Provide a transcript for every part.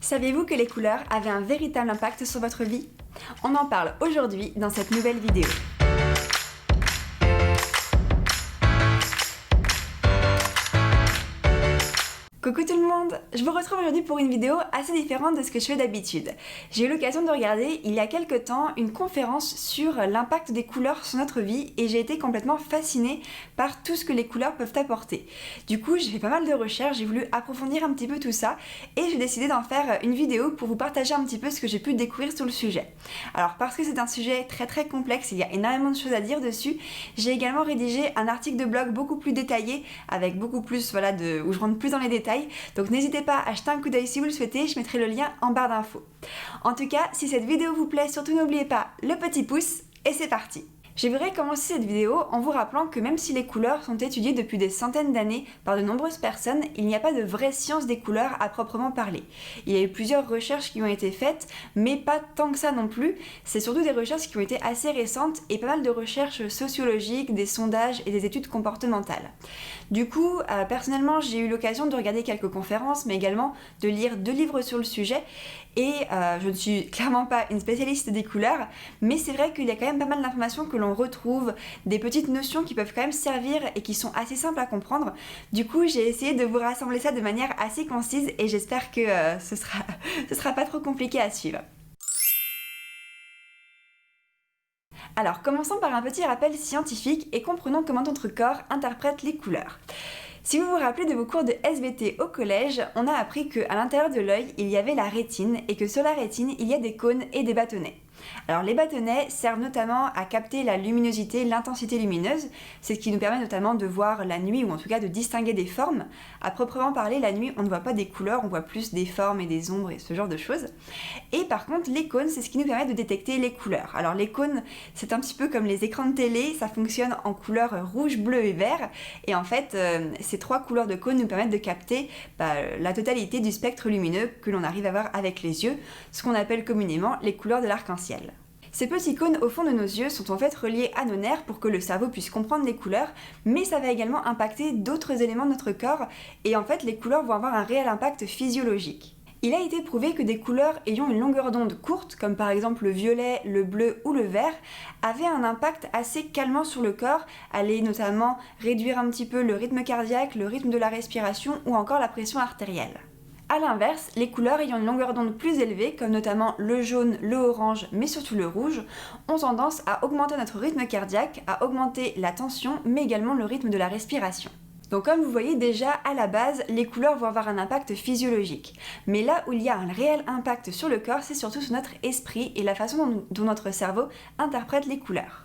Saviez-vous que les couleurs avaient un véritable impact sur votre vie? On en parle aujourd'hui dans cette nouvelle vidéo. Coucou tout le monde, je vous retrouve aujourd'hui pour une vidéo assez différente de ce que je fais d'habitude. J'ai eu l'occasion de regarder il y a quelques temps une conférence sur l'impact des couleurs sur notre vie et j'ai été complètement fascinée par tout ce que les couleurs peuvent apporter. Du coup j'ai fait pas mal de recherches, j'ai voulu approfondir un petit peu tout ça et j'ai décidé d'en faire une vidéo pour vous partager un petit peu ce que j'ai pu découvrir sur le sujet. Alors parce que c'est un sujet très complexe, il y a énormément de choses à dire dessus, j'ai également rédigé un article de blog beaucoup plus détaillé avec beaucoup plus où je rentre plus dans les détails. Donc n'hésitez pas à jeter un coup d'œil si vous le souhaitez, je mettrai le lien en barre d'infos. En tout cas, si cette vidéo vous plaît, surtout n'oubliez pas le petit pouce et c'est parti. J'aimerais commencer cette vidéo en vous rappelant que même si les couleurs sont étudiées depuis des centaines d'années par de nombreuses personnes, il n'y a pas de vraie science des couleurs à proprement parler. Il y a eu plusieurs recherches qui ont été faites, mais pas tant que ça non plus. C'est surtout des recherches qui ont été assez récentes et pas mal de recherches sociologiques, des sondages et des études comportementales. Du coup, personnellement, j'ai eu l'occasion de regarder quelques conférences, mais également de lire 2 livres sur le sujet. Et je ne suis clairement pas une spécialiste des couleurs, mais c'est vrai qu'il y a quand même pas mal d'informations que l'on retrouve, des petites notions qui peuvent quand même servir et qui sont assez simples à comprendre. Du coup, j'ai essayé de vous rassembler ça de manière assez concise et j'espère que ce sera pas trop compliqué à suivre. Alors, commençons par un petit rappel scientifique et comprenons comment notre corps interprète les couleurs. Si vous vous rappelez de vos cours de SVT au collège, on a appris qu'à l'intérieur de l'œil, il y avait la rétine et que sur la rétine, il y a des cônes et des bâtonnets. Alors les bâtonnets servent notamment à capter la luminosité, l'intensité lumineuse, c'est ce qui nous permet notamment de voir la nuit ou en tout cas de distinguer des formes. À proprement parler, la nuit on ne voit pas des couleurs, on voit plus des formes et des ombres et ce genre de choses. Et par contre les cônes, c'est ce qui nous permet de détecter les couleurs. Alors les cônes, c'est un petit peu comme les écrans de télé, ça fonctionne en couleurs rouge, bleu et vert. Et en fait, ces 3 couleurs de cônes nous permettent de capter la totalité du spectre lumineux que l'on arrive à voir avec les yeux, ce qu'on appelle communément les couleurs de l'arc-en-ciel. Ces petits cônes au fond de nos yeux sont en fait reliés à nos nerfs pour que le cerveau puisse comprendre les couleurs, mais ça va également impacter d'autres éléments de notre corps et en fait les couleurs vont avoir un réel impact physiologique. Il a été prouvé que des couleurs ayant une longueur d'onde courte, comme par exemple le violet, le bleu ou le vert, avaient un impact assez calmant sur le corps, allaient notamment réduire un petit peu le rythme cardiaque, le rythme de la respiration ou encore la pression artérielle. A l'inverse, les couleurs ayant une longueur d'onde plus élevée, comme notamment le jaune, le orange, mais surtout le rouge, ont tendance à augmenter notre rythme cardiaque, à augmenter la tension, mais également le rythme de la respiration. Donc comme vous voyez déjà, à la base, les couleurs vont avoir un impact physiologique. Mais là où il y a un réel impact sur le corps, c'est surtout sur notre esprit et la façon dont notre cerveau interprète les couleurs.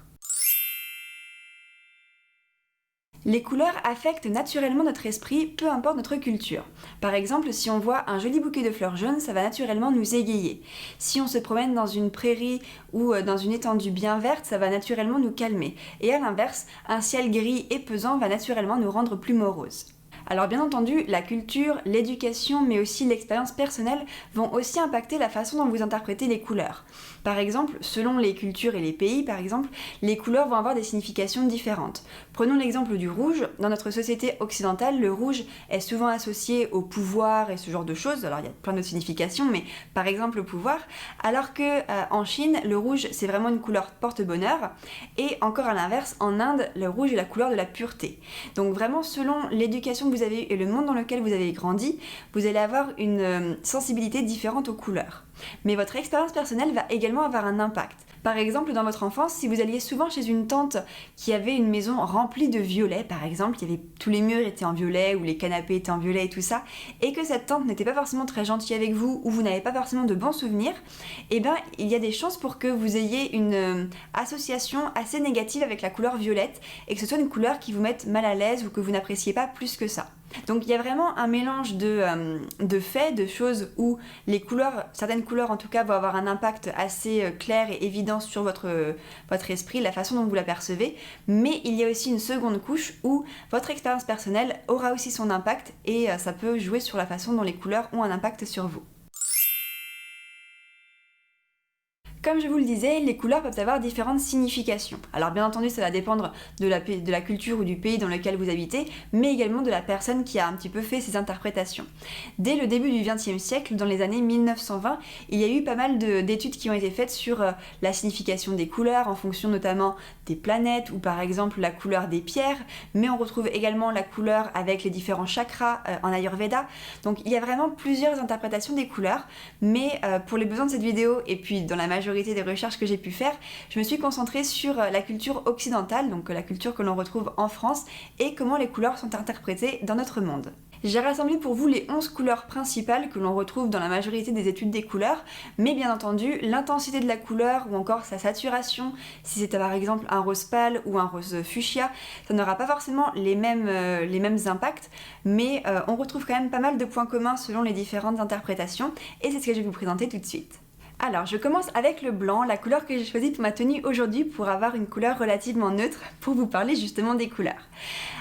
Les couleurs affectent naturellement notre esprit, peu importe notre culture. Par exemple, si on voit un joli bouquet de fleurs jaunes, ça va naturellement nous égayer. Si on se promène dans une prairie ou dans une étendue bien verte, ça va naturellement nous calmer. Et à l'inverse, un ciel gris et pesant va naturellement nous rendre plus moroses. Alors bien entendu, la culture, l'éducation, mais aussi l'expérience personnelle vont aussi impacter la façon dont vous interprétez les couleurs. Par exemple, selon les cultures et les pays, par exemple, les couleurs vont avoir des significations différentes. Prenons l'exemple du rouge. Dans notre société occidentale, le rouge est souvent associé au pouvoir et ce genre de choses. Alors il y a plein de significations, mais par exemple au pouvoir. Alors que en Chine, le rouge c'est vraiment une couleur porte-bonheur. Et encore à l'inverse, en Inde, le rouge est la couleur de la pureté. Donc vraiment, selon l'éducation que vous avez eue et le monde dans lequel vous avez grandi, vous allez avoir une sensibilité différente aux couleurs. Mais votre expérience personnelle va également avoir un impact. Par exemple, dans votre enfance, si vous alliez souvent chez une tante qui avait une maison remplie de violets, par exemple, tous les murs étaient en violet ou les canapés étaient en violet et tout ça, et que cette tante n'était pas forcément très gentille avec vous ou vous n'avez pas forcément de bons souvenirs, eh bien, il y a des chances pour que vous ayez une association assez négative avec la couleur violette et que ce soit une couleur qui vous mette mal à l'aise ou que vous n'appréciez pas plus que ça. Donc il y a vraiment un mélange de faits, de choses où les couleurs, certaines couleurs en tout cas, vont avoir un impact assez clair et évident sur votre esprit, la façon dont vous l'apercevez, mais il y a aussi une seconde couche où votre expérience personnelle aura aussi son impact et ça peut jouer sur la façon dont les couleurs ont un impact sur vous. Comme je vous le disais, les couleurs peuvent avoir différentes significations. Alors bien entendu, ça va dépendre de la culture ou du pays dans lequel vous habitez, mais également de la personne qui a un petit peu fait ces interprétations. Dès le début du XXe siècle, dans les années 1920, il y a eu pas mal d'études qui ont été faites sur la signification des couleurs, en fonction notamment des planètes, ou par exemple la couleur des pierres, mais on retrouve également la couleur avec les différents chakras en Ayurveda. Donc il y a vraiment plusieurs interprétations des couleurs, mais pour les besoins de cette vidéo, et puis dans la majorité des recherches que j'ai pu faire, je me suis concentrée sur la culture occidentale, donc la culture que l'on retrouve en France, et comment les couleurs sont interprétées dans notre monde. J'ai rassemblé pour vous les 11 couleurs principales que l'on retrouve dans la majorité des études des couleurs, mais bien entendu, l'intensité de la couleur ou encore sa saturation, si c'est par exemple un rose pâle ou un rose fuchsia, ça n'aura pas forcément les mêmes impacts, mais on retrouve quand même pas mal de points communs selon les différentes interprétations, et c'est ce que je vais vous présenter tout de suite. Alors, je commence avec le blanc, la couleur que j'ai choisie pour ma tenue aujourd'hui pour avoir une couleur relativement neutre pour vous parler justement des couleurs.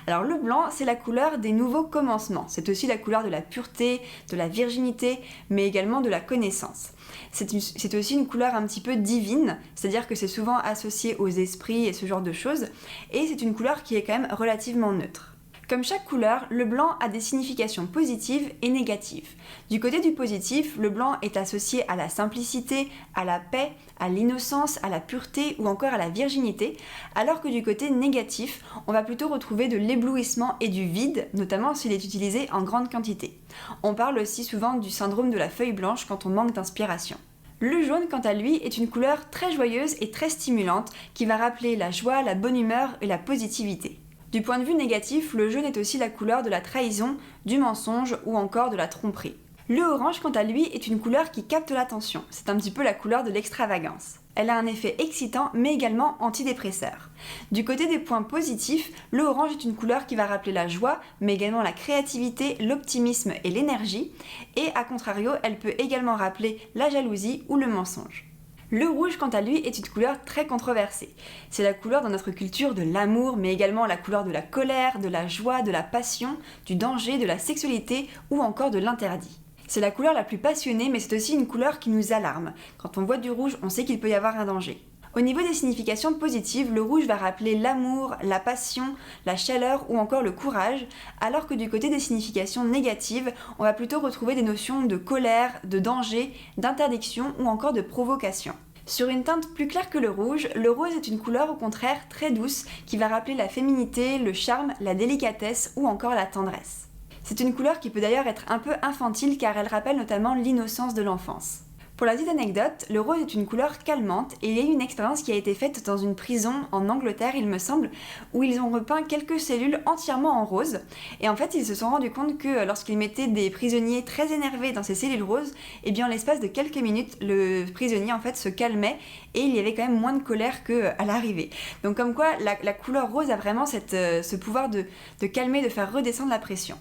Alors, le blanc, c'est la couleur des nouveaux commencements. C'est aussi la couleur de la pureté, de la virginité, mais également de la connaissance. C'est aussi une couleur un petit peu divine, c'est-à-dire que c'est souvent associé aux esprits et ce genre de choses, et c'est une couleur qui est quand même relativement neutre. Comme chaque couleur, le blanc a des significations positives et négatives. Du côté du positif, le blanc est associé à la simplicité, à la paix, à l'innocence, à la pureté ou encore à la virginité, alors que du côté négatif, on va plutôt retrouver de l'éblouissement et du vide, notamment s'il est utilisé en grande quantité. On parle aussi souvent du syndrome de la feuille blanche quand on manque d'inspiration. Le jaune, quant à lui, est une couleur très joyeuse et très stimulante qui va rappeler la joie, la bonne humeur et la positivité. Du point de vue négatif, le jaune est aussi la couleur de la trahison, du mensonge ou encore de la tromperie. Le orange, quant à lui, est une couleur qui capte l'attention. C'est un petit peu la couleur de l'extravagance. Elle a un effet excitant mais également antidépresseur. Du côté des points positifs, le orange est une couleur qui va rappeler la joie, mais également la créativité, l'optimisme et l'énergie. Et à contrario, elle peut également rappeler la jalousie ou le mensonge. Le rouge, quant à lui, est une couleur très controversée. C'est la couleur dans notre culture de l'amour, mais également la couleur de la colère, de la joie, de la passion, du danger, de la sexualité ou encore de l'interdit. C'est la couleur la plus passionnée, mais c'est aussi une couleur qui nous alarme. Quand on voit du rouge, on sait qu'il peut y avoir un danger. Au niveau des significations positives, le rouge va rappeler l'amour, la passion, la chaleur ou encore le courage, alors que du côté des significations négatives, on va plutôt retrouver des notions de colère, de danger, d'interdiction ou encore de provocation. Sur une teinte plus claire que le rose est une couleur au contraire très douce qui va rappeler la féminité, le charme, la délicatesse ou encore la tendresse. C'est une couleur qui peut d'ailleurs être un peu infantile car elle rappelle notamment l'innocence de l'enfance. Pour la petite anecdote, le rose est une couleur calmante et il y a eu une expérience qui a été faite dans une prison en Angleterre, il me semble, où ils ont repeint quelques cellules entièrement en rose. Et en fait, ils se sont rendus compte que lorsqu'ils mettaient des prisonniers très énervés dans ces cellules roses, eh bien en l'espace de quelques minutes, le prisonnier en fait se calmait et il y avait quand même moins de colère qu'à l'arrivée. Donc comme quoi, la couleur rose a vraiment ce pouvoir de calmer, de faire redescendre la pression.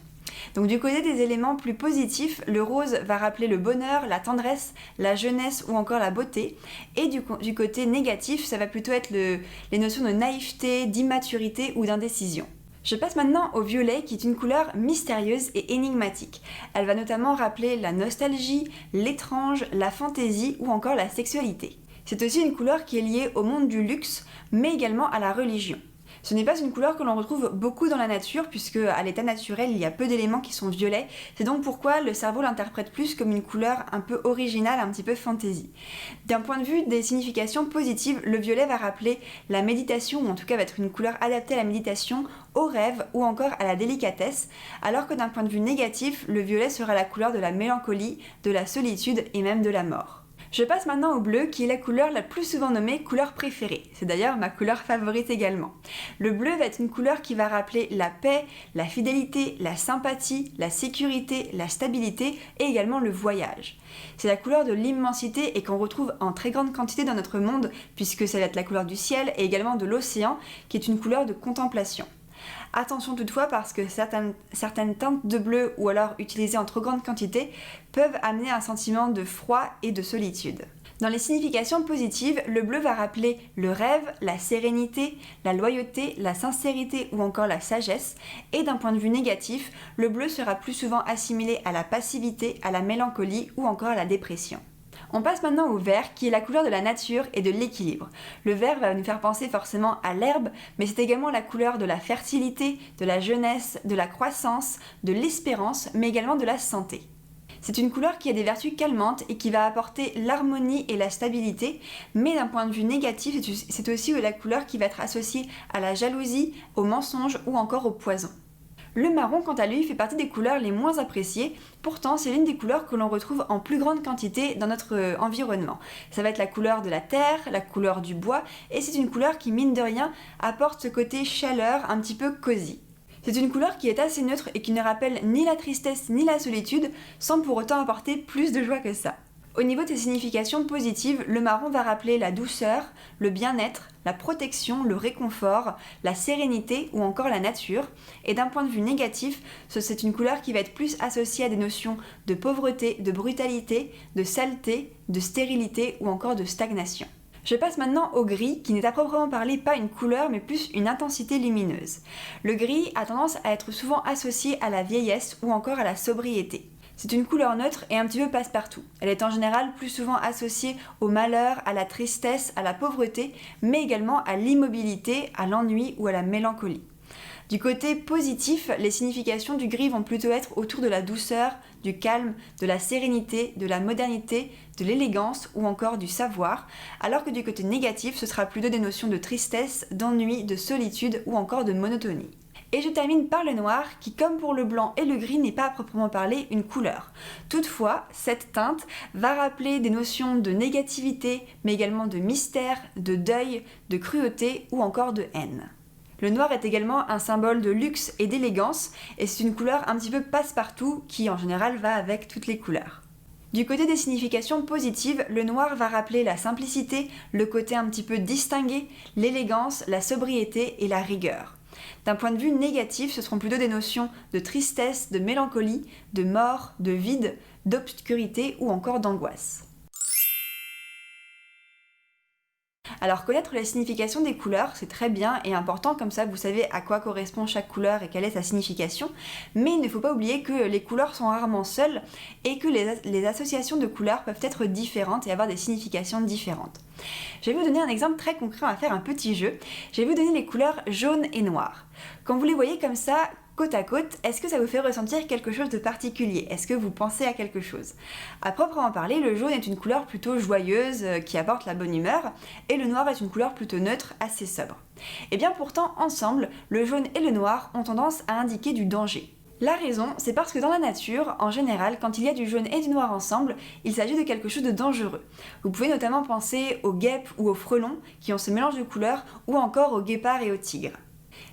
Donc du côté des éléments plus positifs, le rose va rappeler le bonheur, la tendresse, la jeunesse ou encore la beauté. Et du côté négatif, ça va plutôt être les notions de naïveté, d'immaturité ou d'indécision. Je passe maintenant au violet qui est une couleur mystérieuse et énigmatique. Elle va notamment rappeler la nostalgie, l'étrange, la fantaisie ou encore la sexualité. C'est aussi une couleur qui est liée au monde du luxe, mais également à la religion. Ce n'est pas une couleur que l'on retrouve beaucoup dans la nature puisque à l'état naturel il y a peu d'éléments qui sont violets. C'est donc pourquoi le cerveau l'interprète plus comme une couleur un peu originale, un petit peu fantaisie. D'un point de vue des significations positives, le violet va rappeler la méditation ou en tout cas va être une couleur adaptée à la méditation, au rêve ou encore à la délicatesse, alors que d'un point de vue négatif, le violet sera la couleur de la mélancolie, de la solitude et même de la mort. Je passe maintenant au bleu qui est la couleur la plus souvent nommée couleur préférée. C'est d'ailleurs ma couleur favorite également. Le bleu va être une couleur qui va rappeler la paix, la fidélité, la sympathie, la sécurité, la stabilité et également le voyage. C'est la couleur de l'immensité et qu'on retrouve en très grande quantité dans notre monde puisque ça va être la couleur du ciel et également de l'océan qui est une couleur de contemplation. Attention toutefois parce que certaines teintes de bleu ou alors utilisées en trop grande quantité peuvent amener un sentiment de froid et de solitude. Dans les significations positives, le bleu va rappeler le rêve, la sérénité, la loyauté, la sincérité ou encore la sagesse. Et d'un point de vue négatif, le bleu sera plus souvent assimilé à la passivité, à la mélancolie ou encore à la dépression. On passe maintenant au vert, qui est la couleur de la nature et de l'équilibre. Le vert va nous faire penser forcément à l'herbe, mais c'est également la couleur de la fertilité, de la jeunesse, de la croissance, de l'espérance, mais également de la santé. C'est une couleur qui a des vertus calmantes et qui va apporter l'harmonie et la stabilité, mais d'un point de vue négatif, c'est aussi la couleur qui va être associée à la jalousie, au mensonge ou encore au poison. Le marron, quant à lui, fait partie des couleurs les moins appréciées, pourtant c'est l'une des couleurs que l'on retrouve en plus grande quantité dans notre environnement. Ça va être la couleur de la terre, la couleur du bois, et c'est une couleur qui, mine de rien, apporte ce côté chaleur un petit peu cosy. C'est une couleur qui est assez neutre et qui ne rappelle ni la tristesse ni la solitude, sans pour autant apporter plus de joie que ça. Au niveau de ses significations positives, le marron va rappeler la douceur, le bien-être, la protection, le réconfort, la sérénité ou encore la nature. Et d'un point de vue négatif, c'est une couleur qui va être plus associée à des notions de pauvreté, de brutalité, de saleté, de stérilité ou encore de stagnation. Je passe maintenant au gris, qui n'est à proprement parler pas une couleur, mais plus une intensité lumineuse. Le gris a tendance à être souvent associé à la vieillesse ou encore à la sobriété. C'est une couleur neutre et un petit peu passe-partout. Elle est en général plus souvent associée au malheur, à la tristesse, à la pauvreté, mais également à l'immobilité, à l'ennui ou à la mélancolie. Du côté positif, les significations du gris vont plutôt être autour de la douceur, du calme, de la sérénité, de la modernité, de l'élégance ou encore du savoir, alors que du côté négatif, ce sera plutôt des notions de tristesse, d'ennui, de solitude ou encore de monotonie. Et je termine par le noir, qui comme pour le blanc et le gris n'est pas à proprement parler une couleur. Toutefois, cette teinte va rappeler des notions de négativité, mais également de mystère, de deuil, de cruauté ou encore de haine. Le noir est également un symbole de luxe et d'élégance, et c'est une couleur un petit peu passe-partout qui en général va avec toutes les couleurs. Du côté des significations positives, le noir va rappeler la simplicité, le côté un petit peu distingué, l'élégance, la sobriété et la rigueur. D'un point de vue négatif, ce seront plutôt des notions de tristesse, de mélancolie, de mort, de vide, d'obscurité ou encore d'angoisse. Alors connaître la signification des couleurs, c'est très bien et important, comme ça vous savez à quoi correspond chaque couleur et quelle est sa signification, mais il ne faut pas oublier que les couleurs sont rarement seules et que les associations de couleurs peuvent être différentes et avoir des significations différentes. Je vais vous donner un exemple très concret, on va faire un petit jeu. Je vais vous donner les couleurs jaune et noir. Quand vous les voyez comme ça, côte à côte, est-ce que ça vous fait ressentir quelque chose de particulier? Est-ce que vous pensez à quelque chose? À proprement parler, le jaune est une couleur plutôt joyeuse qui apporte la bonne humeur et le noir est une couleur plutôt neutre, assez sobre. Et bien pourtant, ensemble, le jaune et le noir ont tendance à indiquer du danger. La raison, c'est parce que dans la nature, en général, quand il y a du jaune et du noir ensemble, il s'agit de quelque chose de dangereux. Vous pouvez notamment penser aux guêpes ou aux frelons qui ont ce mélange de couleurs ou encore aux guépards et aux tigres.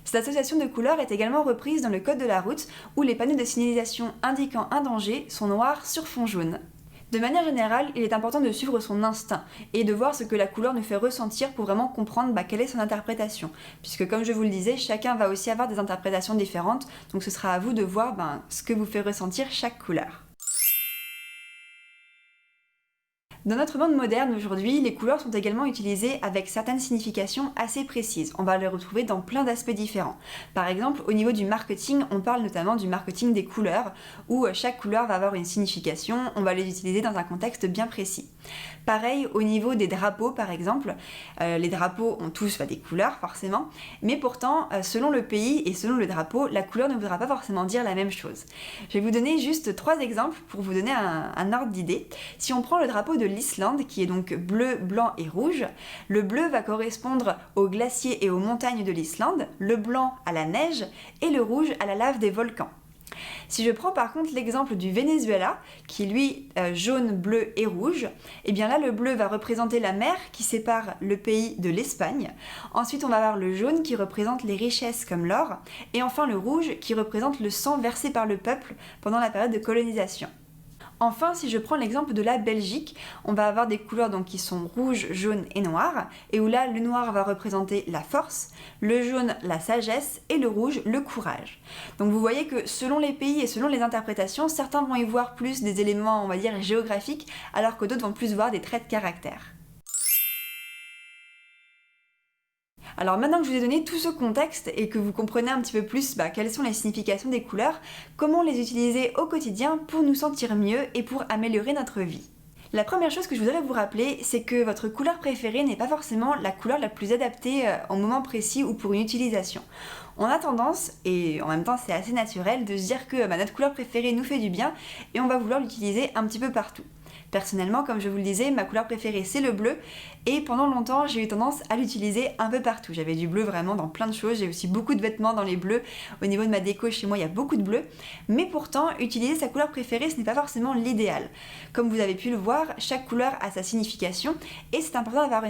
Cette association de couleurs est également reprise dans le code de la route où les panneaux de signalisation indiquant un danger sont noirs sur fond jaune. De manière générale, il est important de suivre son instinct et de voir ce que la couleur nous fait ressentir pour vraiment comprendre quelle est son interprétation. Puisque comme je vous le disais, chacun va aussi avoir des interprétations différentes, donc ce sera à vous de voir ce que vous fait ressentir chaque couleur. Dans notre monde moderne aujourd'hui, les couleurs sont également utilisées avec certaines significations assez précises. On va les retrouver dans plein d'aspects différents. Par exemple, au niveau du marketing, on parle notamment du marketing des couleurs, où chaque couleur va avoir une signification, on va les utiliser dans un contexte bien précis. Pareil au niveau des drapeaux par exemple, les drapeaux ont tous des couleurs forcément, mais pourtant selon le pays et selon le drapeau, la couleur ne voudra pas forcément dire la même chose. Je vais vous donner juste 3 exemples pour vous donner un ordre d'idée. Si on prend le drapeau de l'Islande, qui est donc bleu, blanc et rouge, le bleu va correspondre aux glaciers et aux montagnes de l'Islande, le blanc à la neige et le rouge à la lave des volcans. Si je prends par contre l'exemple du Venezuela, qui lui jaune, bleu et rouge, et bien là le bleu va représenter la mer qui sépare le pays de l'Espagne. Ensuite on va avoir le jaune qui représente les richesses comme l'or, et enfin le rouge qui représente le sang versé par le peuple pendant la période de colonisation. Enfin, si je prends l'exemple de la Belgique, on va avoir des couleurs qui sont rouge, jaune et noir, et où là, le noir va représenter la force, le jaune, la sagesse, et le rouge, le courage. Donc vous voyez que selon les pays et selon les interprétations, certains vont y voir plus des éléments, on va dire, géographiques, alors que d'autres vont plus voir des traits de caractère. Alors maintenant que je vous ai donné tout ce contexte et que vous comprenez un petit peu plus quelles sont les significations des couleurs, comment les utiliser au quotidien pour nous sentir mieux et pour améliorer notre vie. La première chose que je voudrais vous rappeler, c'est que votre couleur préférée n'est pas forcément la couleur la plus adaptée en moment précis ou pour une utilisation. On a tendance, et en même temps c'est assez naturel, de se dire que notre couleur préférée nous fait du bien et on va vouloir l'utiliser un petit peu partout. Personnellement, comme je vous le disais, ma couleur préférée c'est le bleu et pendant longtemps j'ai eu tendance à l'utiliser un peu partout. J'avais du bleu vraiment dans plein de choses, j'ai aussi beaucoup de vêtements dans les bleus. Au niveau de ma déco chez moi il y a beaucoup de bleu, mais pourtant utiliser sa couleur préférée ce n'est pas forcément l'idéal. Comme vous avez pu le voir, chaque couleur a sa signification et c'est important d'avoir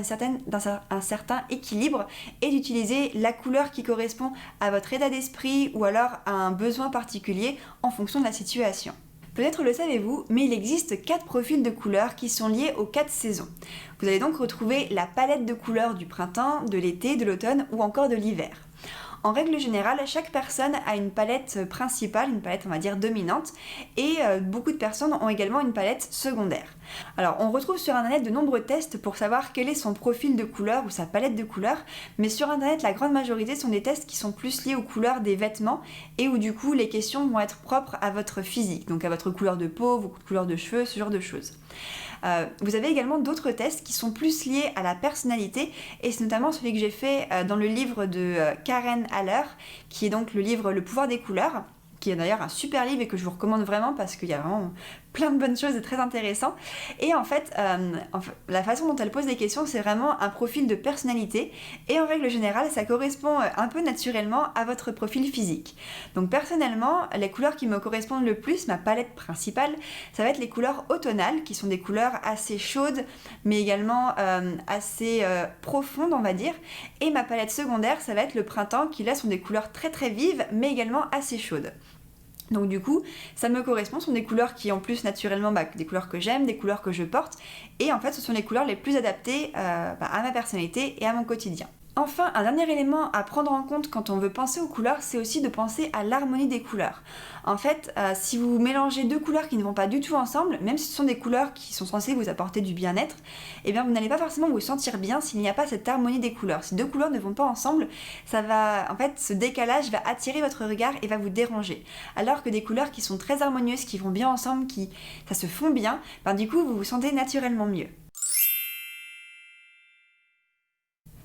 un certain équilibre et d'utiliser la couleur qui correspond à votre état d'esprit ou alors à un besoin particulier en fonction de la situation. Peut-être le savez-vous, mais il existe 4 profils de couleurs qui sont liés aux 4 saisons. Vous allez donc retrouver la palette de couleurs du printemps, de l'été, de l'automne ou encore de l'hiver. En règle générale, chaque personne a une palette principale, une palette on va dire dominante, et beaucoup de personnes ont également une palette secondaire. Alors on retrouve sur internet de nombreux tests pour savoir quel est son profil de couleur ou sa palette de couleurs, mais sur internet la grande majorité sont des tests qui sont plus liés aux couleurs des vêtements et où du coup les questions vont être propres à votre physique, donc à votre couleur de peau, vos couleurs de cheveux, ce genre de choses. Vous avez également d'autres tests qui sont plus liés à la personnalité et c'est notamment celui que j'ai fait dans le livre de Karen Haller qui est donc le livre Le pouvoir des couleurs, qui est d'ailleurs un super livre et que je vous recommande vraiment parce qu'il y a vraiment plein de bonnes choses et très intéressant. Et en fait, la façon dont elle pose des questions, c'est vraiment un profil de personnalité et en règle générale, ça correspond un peu naturellement à votre profil physique. Donc personnellement, les couleurs qui me correspondent le plus, ma palette principale, ça va être les couleurs automnales, qui sont des couleurs assez chaudes, mais également assez profondes, on va dire. Et ma palette secondaire, ça va être le printemps, qui là sont des couleurs très très vives, mais également assez chaudes. Donc du coup, ça me correspond, ce sont des couleurs qui en plus naturellement, des couleurs que j'aime, des couleurs que je porte, et en fait ce sont les couleurs les plus adaptées à ma personnalité et à mon quotidien. Enfin, un dernier élément à prendre en compte quand on veut penser aux couleurs, c'est aussi de penser à l'harmonie des couleurs. En fait, si vous mélangez deux couleurs qui ne vont pas du tout ensemble, même si ce sont des couleurs qui sont censées vous apporter du bien-être, eh bien vous n'allez pas forcément vous sentir bien s'il n'y a pas cette harmonie des couleurs. Si deux couleurs ne vont pas ensemble, ce décalage va attirer votre regard et va vous déranger. Alors que des couleurs qui sont très harmonieuses, qui vont bien ensemble, ça se fond bien, du coup vous vous sentez naturellement mieux.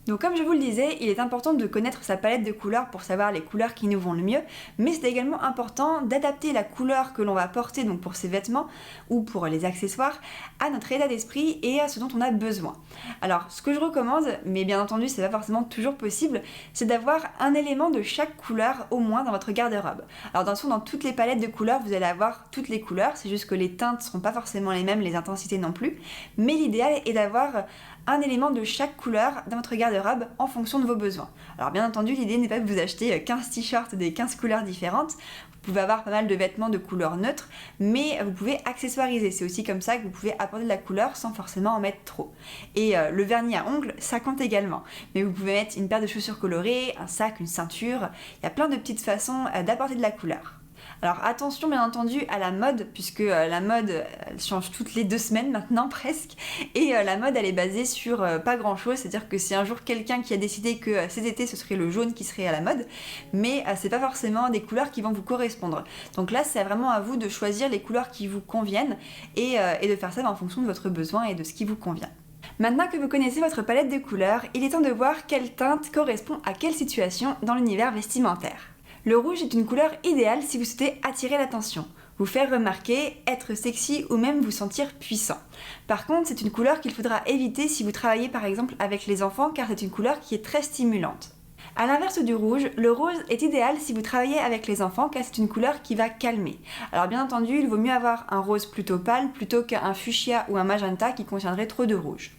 Donc comme je vous le disais, il est important de connaître sa palette de couleurs pour savoir les couleurs qui nous vont le mieux, mais c'est également important d'adapter la couleur que l'on va porter donc pour ses vêtements ou pour les accessoires à notre état d'esprit et à ce dont on a besoin. Alors ce que je recommande, mais bien entendu c'est pas forcément toujours possible, c'est d'avoir un élément de chaque couleur au moins dans votre garde-robe. Alors dans toutes les palettes de couleurs vous allez avoir toutes les couleurs, c'est juste que les teintes ne seront pas forcément les mêmes, les intensités non plus, mais l'idéal est d'avoir un élément de chaque couleur dans votre garde-robe en fonction de vos besoins. Alors bien entendu, l'idée n'est pas de vous acheter 15 t-shirts des 15 couleurs différentes, vous pouvez avoir pas mal de vêtements de couleurs neutres, mais vous pouvez accessoiriser, c'est aussi comme ça que vous pouvez apporter de la couleur sans forcément en mettre trop. Et le vernis à ongles, ça compte également, mais vous pouvez mettre une paire de chaussures colorées, un sac, une ceinture, il y a plein de petites façons d'apporter de la couleur. Alors attention bien entendu à la mode, puisque la mode elle change toutes les 2 semaines maintenant presque, et la mode elle est basée sur pas grand chose, c'est-à-dire que c'est un jour quelqu'un qui a décidé que cet été ce serait le jaune qui serait à la mode, mais c'est pas forcément des couleurs qui vont vous correspondre. Donc là c'est vraiment à vous de choisir les couleurs qui vous conviennent et de faire ça en fonction de votre besoin et de ce qui vous convient. Maintenant que vous connaissez votre palette de couleurs, il est temps de voir quelle teinte correspond à quelle situation dans l'univers vestimentaire. Le rouge est une couleur idéale si vous souhaitez attirer l'attention, vous faire remarquer, être sexy ou même vous sentir puissant. Par contre, c'est une couleur qu'il faudra éviter si vous travaillez par exemple avec les enfants car c'est une couleur qui est très stimulante. A l'inverse du rouge, le rose est idéal si vous travaillez avec les enfants car c'est une couleur qui va calmer. Alors bien entendu, il vaut mieux avoir un rose plutôt pâle plutôt qu'un fuchsia ou un magenta qui contiendrait trop de rouge.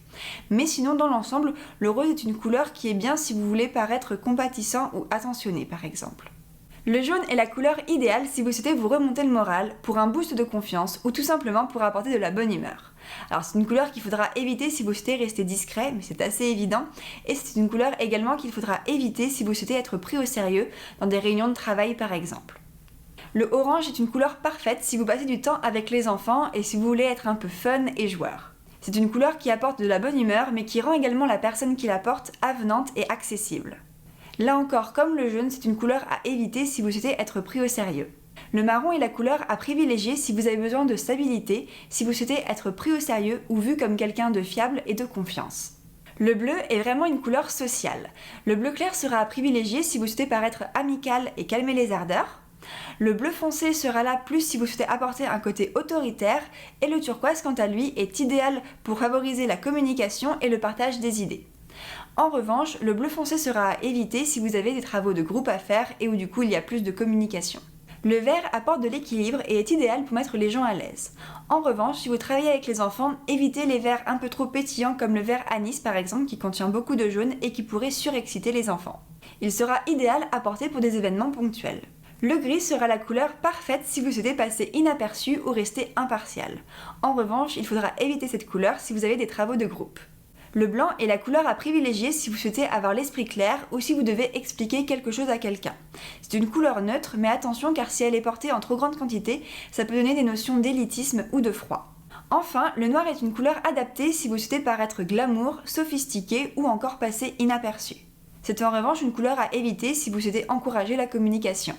Mais sinon, dans l'ensemble, le rose est une couleur qui est bien si vous voulez paraître compatissant ou attentionné par exemple. Le jaune est la couleur idéale si vous souhaitez vous remonter le moral, pour un boost de confiance ou tout simplement pour apporter de la bonne humeur. Alors c'est une couleur qu'il faudra éviter si vous souhaitez rester discret, mais c'est assez évident, et c'est une couleur également qu'il faudra éviter si vous souhaitez être pris au sérieux dans des réunions de travail par exemple. Le orange est une couleur parfaite si vous passez du temps avec les enfants et si vous voulez être un peu fun et joueur. C'est une couleur qui apporte de la bonne humeur mais qui rend également la personne qui la porte avenante et accessible. Là encore, comme le jaune, c'est une couleur à éviter si vous souhaitez être pris au sérieux. Le marron est la couleur à privilégier si vous avez besoin de stabilité, si vous souhaitez être pris au sérieux ou vu comme quelqu'un de fiable et de confiance. Le bleu est vraiment une couleur sociale. Le bleu clair sera à privilégier si vous souhaitez paraître amical et calmer les ardeurs. Le bleu foncé sera là plus si vous souhaitez apporter un côté autoritaire et le turquoise quant à lui est idéal pour favoriser la communication et le partage des idées. En revanche, le bleu foncé sera à éviter si vous avez des travaux de groupe à faire et où du coup il y a plus de communication. Le vert apporte de l'équilibre et est idéal pour mettre les gens à l'aise. En revanche, si vous travaillez avec les enfants, évitez les verts un peu trop pétillants comme le vert anis par exemple qui contient beaucoup de jaune et qui pourrait surexciter les enfants. Il sera idéal à porter pour des événements ponctuels. Le gris sera la couleur parfaite si vous souhaitez passer inaperçu ou rester impartial. En revanche, il faudra éviter cette couleur si vous avez des travaux de groupe. Le blanc est la couleur à privilégier si vous souhaitez avoir l'esprit clair ou si vous devez expliquer quelque chose à quelqu'un. C'est une couleur neutre, mais attention car si elle est portée en trop grande quantité, ça peut donner des notions d'élitisme ou de froid. Enfin, le noir est une couleur adaptée si vous souhaitez paraître glamour, sophistiqué ou encore passer inaperçu. C'est en revanche une couleur à éviter si vous souhaitez encourager la communication.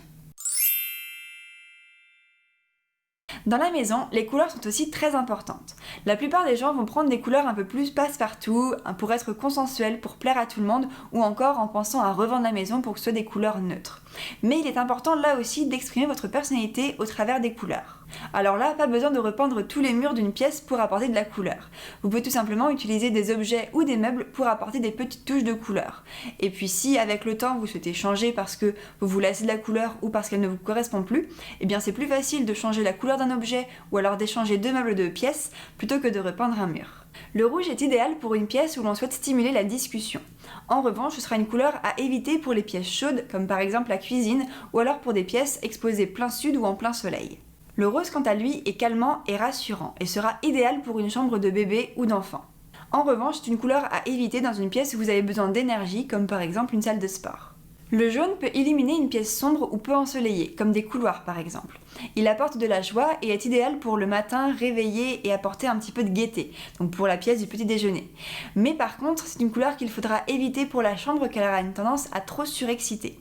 Dans la maison, les couleurs sont aussi très importantes. La plupart des gens vont prendre des couleurs un peu plus passe-partout, pour être consensuelles, pour plaire à tout le monde, ou encore en pensant à revendre la maison pour que ce soit des couleurs neutres. Mais il est important là aussi d'exprimer votre personnalité au travers des couleurs. Alors là, pas besoin de repeindre tous les murs d'une pièce pour apporter de la couleur. Vous pouvez tout simplement utiliser des objets ou des meubles pour apporter des petites touches de couleur. Et puis si avec le temps vous souhaitez changer parce que vous vous lassez de la couleur ou parce qu'elle ne vous correspond plus, eh bien c'est plus facile de changer la couleur d'un objet ou alors d'échanger deux meubles de pièces plutôt que de repeindre un mur. Le rouge est idéal pour une pièce où l'on souhaite stimuler la discussion. En revanche, ce sera une couleur à éviter pour les pièces chaudes comme par exemple la cuisine ou alors pour des pièces exposées plein sud ou en plein soleil. Le rose quant à lui est calmant et rassurant et sera idéal pour une chambre de bébé ou d'enfant. En revanche, c'est une couleur à éviter dans une pièce où vous avez besoin d'énergie comme par exemple une salle de sport. Le jaune peut illuminer une pièce sombre ou peu ensoleillée, comme des couloirs par exemple. Il apporte de la joie et est idéal pour le matin, réveiller et apporter un petit peu de gaieté, donc pour la pièce du petit déjeuner. Mais par contre, c'est une couleur qu'il faudra éviter pour la chambre car elle a une tendance à trop surexciter.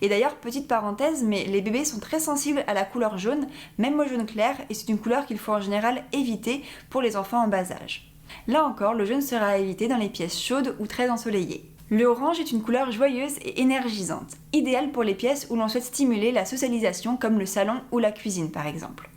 Et d'ailleurs, petite parenthèse, mais les bébés sont très sensibles à la couleur jaune, même au jaune clair, et c'est une couleur qu'il faut en général éviter pour les enfants en bas âge. Là encore, le jaune sera à éviter dans les pièces chaudes ou très ensoleillées. Le orange est une couleur joyeuse et énergisante, idéale pour les pièces où l'on souhaite stimuler la socialisation comme le salon ou la cuisine par exemple.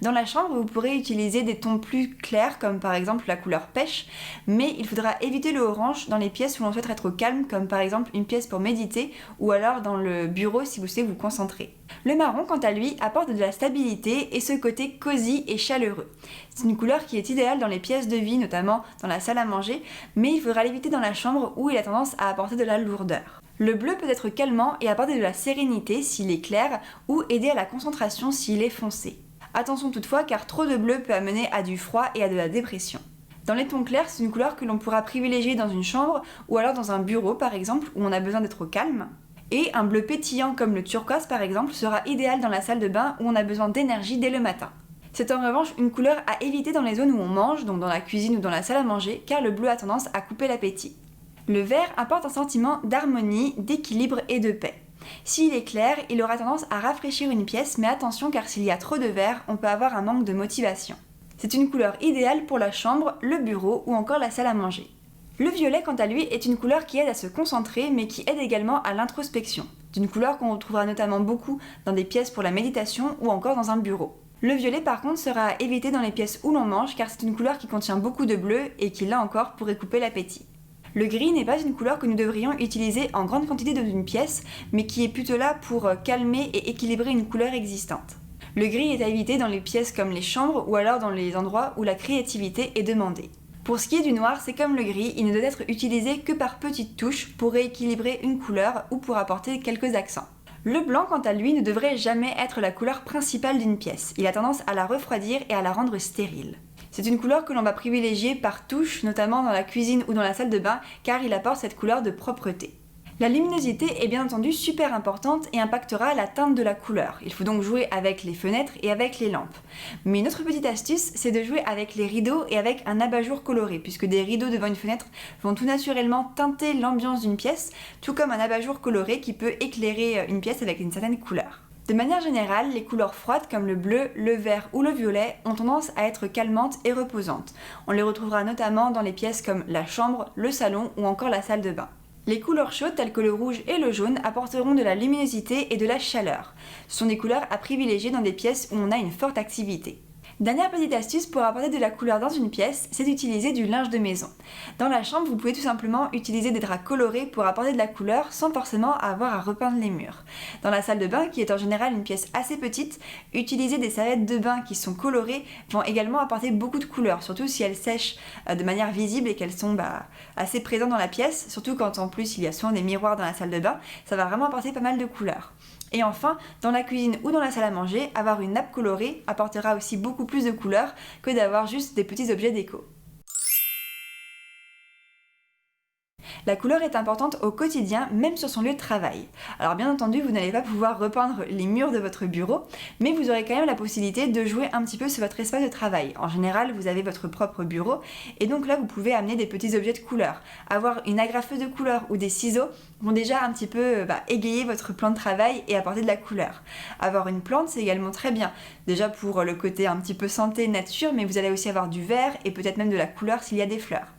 Dans la chambre, vous pourrez utiliser des tons plus clairs comme par exemple la couleur pêche, mais il faudra éviter le orange dans les pièces où l'on souhaite être calme comme par exemple une pièce pour méditer ou alors dans le bureau si vous souhaitez vous concentrer. Le marron quant à lui apporte de la stabilité et ce côté cosy et chaleureux. C'est une couleur qui est idéale dans les pièces de vie, notamment dans la salle à manger, mais il faudra l'éviter dans la chambre où il a tendance à apporter de la lourdeur. Le bleu peut être calmant et apporter de la sérénité s'il est clair ou aider à la concentration s'il est foncé. Attention toutefois car trop de bleu peut amener à du froid et à de la dépression. Dans les tons clairs, c'est une couleur que l'on pourra privilégier dans une chambre ou alors dans un bureau par exemple où on a besoin d'être au calme. Et un bleu pétillant comme le turquoise par exemple sera idéal dans la salle de bain où on a besoin d'énergie dès le matin. C'est en revanche une couleur à éviter dans les zones où on mange, donc dans la cuisine ou dans la salle à manger, car le bleu a tendance à couper l'appétit. Le vert apporte un sentiment d'harmonie, d'équilibre et de paix. S'il est clair, il aura tendance à rafraîchir une pièce, mais attention car s'il y a trop de vert, on peut avoir un manque de motivation. C'est une couleur idéale pour la chambre, le bureau ou encore la salle à manger. Le violet quant à lui est une couleur qui aide à se concentrer mais qui aide également à l'introspection. C'est une couleur qu'on retrouvera notamment beaucoup dans des pièces pour la méditation ou encore dans un bureau. Le violet par contre sera à éviter dans les pièces où l'on mange car c'est une couleur qui contient beaucoup de bleu et qui là encore pourrait couper l'appétit. Le gris n'est pas une couleur que nous devrions utiliser en grande quantité dans une pièce mais qui est plutôt là pour calmer et équilibrer une couleur existante. Le gris est à éviter dans les pièces comme les chambres ou alors dans les endroits où la créativité est demandée. Pour ce qui est du noir, c'est comme le gris, il ne doit être utilisé que par petites touches pour rééquilibrer une couleur ou pour apporter quelques accents. Le blanc, quant à lui, ne devrait jamais être la couleur principale d'une pièce. Il a tendance à la refroidir et à la rendre stérile. C'est une couleur que l'on va privilégier par touche, notamment dans la cuisine ou dans la salle de bain, car il apporte cette couleur de propreté. La luminosité est bien entendu super importante et impactera la teinte de la couleur. Il faut donc jouer avec les fenêtres et avec les lampes. Mais une autre petite astuce, c'est de jouer avec les rideaux et avec un abat-jour coloré, puisque des rideaux devant une fenêtre vont tout naturellement teinter l'ambiance d'une pièce, tout comme un abat-jour coloré qui peut éclairer une pièce avec une certaine couleur. De manière générale, les couleurs froides comme le bleu, le vert ou le violet ont tendance à être calmantes et reposantes. On les retrouvera notamment dans les pièces comme la chambre, le salon ou encore la salle de bain. Les couleurs chaudes telles que le rouge et le jaune apporteront de la luminosité et de la chaleur. Ce sont des couleurs à privilégier dans des pièces où on a une forte activité. Dernière petite astuce pour apporter de la couleur dans une pièce, c'est d'utiliser du linge de maison. Dans la chambre, vous pouvez tout simplement utiliser des draps colorés pour apporter de la couleur sans forcément avoir à repeindre les murs. Dans la salle de bain, qui est en général une pièce assez petite, utiliser des serviettes de bain qui sont colorées vont également apporter beaucoup de couleur, surtout si elles sèchent de manière visible et qu'elles sont assez présentes dans la pièce, surtout quand en plus il y a souvent des miroirs dans la salle de bain, ça va vraiment apporter pas mal de couleur. Et enfin, dans la cuisine ou dans la salle à manger, avoir une nappe colorée apportera aussi beaucoup plus de couleurs que d'avoir juste des petits objets déco. La couleur est importante au quotidien, même sur son lieu de travail. Alors bien entendu, vous n'allez pas pouvoir repeindre les murs de votre bureau, mais vous aurez quand même la possibilité de jouer un petit peu sur votre espace de travail. En général, vous avez votre propre bureau, et donc là, vous pouvez amener des petits objets de couleur. Avoir une agrafeuse de couleur ou des ciseaux vont déjà un petit peu égayer votre plan de travail et apporter de la couleur. Avoir une plante, c'est également très bien. Déjà pour le côté un petit peu santé, nature, mais vous allez aussi avoir du vert et peut-être même de la couleur s'il y a des fleurs.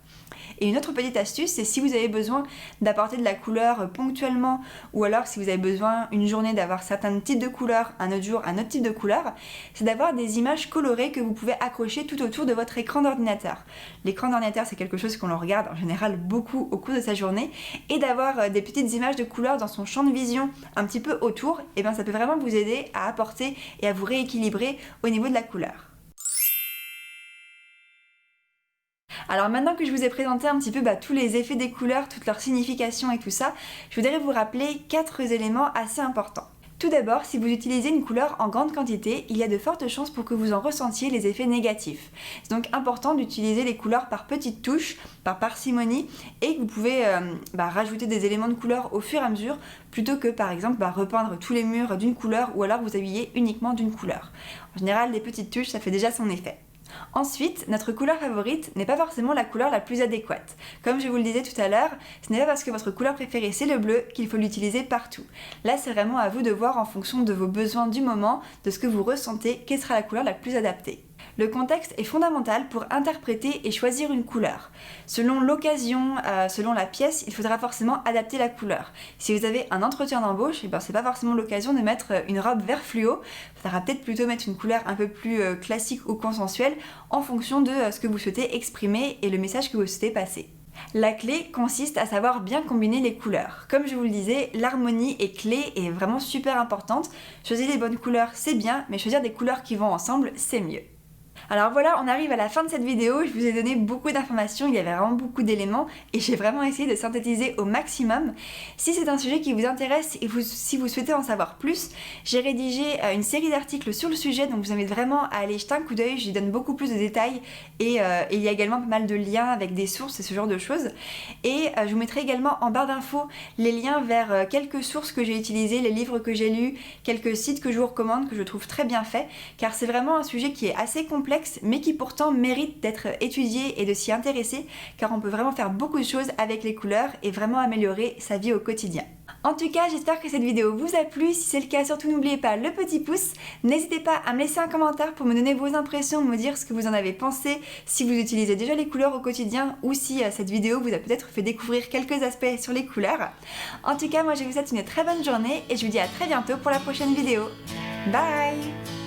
Et une autre petite astuce, c'est si vous avez besoin d'apporter de la couleur ponctuellement, ou alors si vous avez besoin une journée d'avoir certains types de couleurs, un autre jour un autre type de couleur, c'est d'avoir des images colorées que vous pouvez accrocher tout autour de votre écran d'ordinateur. L'écran d'ordinateur, c'est quelque chose qu'on regarde en général beaucoup au cours de sa journée, et d'avoir des petites images de couleurs dans son champ de vision un petit peu autour, et bien ça peut vraiment vous aider à apporter et à vous rééquilibrer au niveau de la couleur. Alors maintenant que je vous ai présenté un petit peu tous les effets des couleurs, toute leur signification et tout ça, je voudrais vous rappeler 4 éléments assez importants. Tout d'abord, si vous utilisez une couleur en grande quantité, il y a de fortes chances pour que vous en ressentiez les effets négatifs. C'est donc important d'utiliser les couleurs par petites touches, par parcimonie, et que vous pouvez rajouter des éléments de couleur au fur et à mesure, plutôt que par exemple repeindre tous les murs d'une couleur ou alors vous habiller uniquement d'une couleur. En général, les petites touches, ça fait déjà son effet. Ensuite, notre couleur favorite n'est pas forcément la couleur la plus adéquate. Comme je vous le disais tout à l'heure, ce n'est pas parce que votre couleur préférée c'est le bleu qu'il faut l'utiliser partout. Là, c'est vraiment à vous de voir en fonction de vos besoins du moment, de ce que vous ressentez, quelle sera la couleur la plus adaptée. Le contexte est fondamental pour interpréter et choisir une couleur. Selon l'occasion, selon la pièce, il faudra forcément adapter la couleur. Si vous avez un entretien d'embauche, c'est pas forcément l'occasion de mettre une robe vert fluo. Il faudra peut-être plutôt mettre une couleur un peu plus classique ou consensuelle en fonction de ce que vous souhaitez exprimer et le message que vous souhaitez passer. La clé consiste à savoir bien combiner les couleurs. Comme je vous le disais, l'harmonie est clé et vraiment super importante. Choisir les bonnes couleurs, c'est bien, mais choisir des couleurs qui vont ensemble, c'est mieux. Alors voilà, on arrive à la fin de cette vidéo, je vous ai donné beaucoup d'informations, il y avait vraiment beaucoup d'éléments et j'ai vraiment essayé de synthétiser au maximum. Si c'est un sujet qui vous intéresse et si vous souhaitez en savoir plus, j'ai rédigé une série d'articles sur le sujet, donc je vous invite vraiment à aller jeter un coup d'œil, j'y donne beaucoup plus de détails et il y a également pas mal de liens avec des sources et ce genre de choses. Et je vous mettrai également en barre d'infos les liens vers quelques sources que j'ai utilisées, les livres que j'ai lus, quelques sites que je vous recommande, que je trouve très bien faits, car c'est vraiment un sujet qui est assez complexe mais qui pourtant mérite d'être étudié et de s'y intéresser car on peut vraiment faire beaucoup de choses avec les couleurs et vraiment améliorer sa vie au quotidien. En tout cas, j'espère que cette vidéo vous a plu. Si c'est le cas, surtout n'oubliez pas le petit pouce. N'hésitez pas à me laisser un commentaire pour me donner vos impressions, me dire ce que vous en avez pensé, si vous utilisez déjà les couleurs au quotidien ou si cette vidéo vous a peut-être fait découvrir quelques aspects sur les couleurs. En tout cas, moi je vous souhaite une très bonne journée et je vous dis à très bientôt pour la prochaine vidéo. Bye!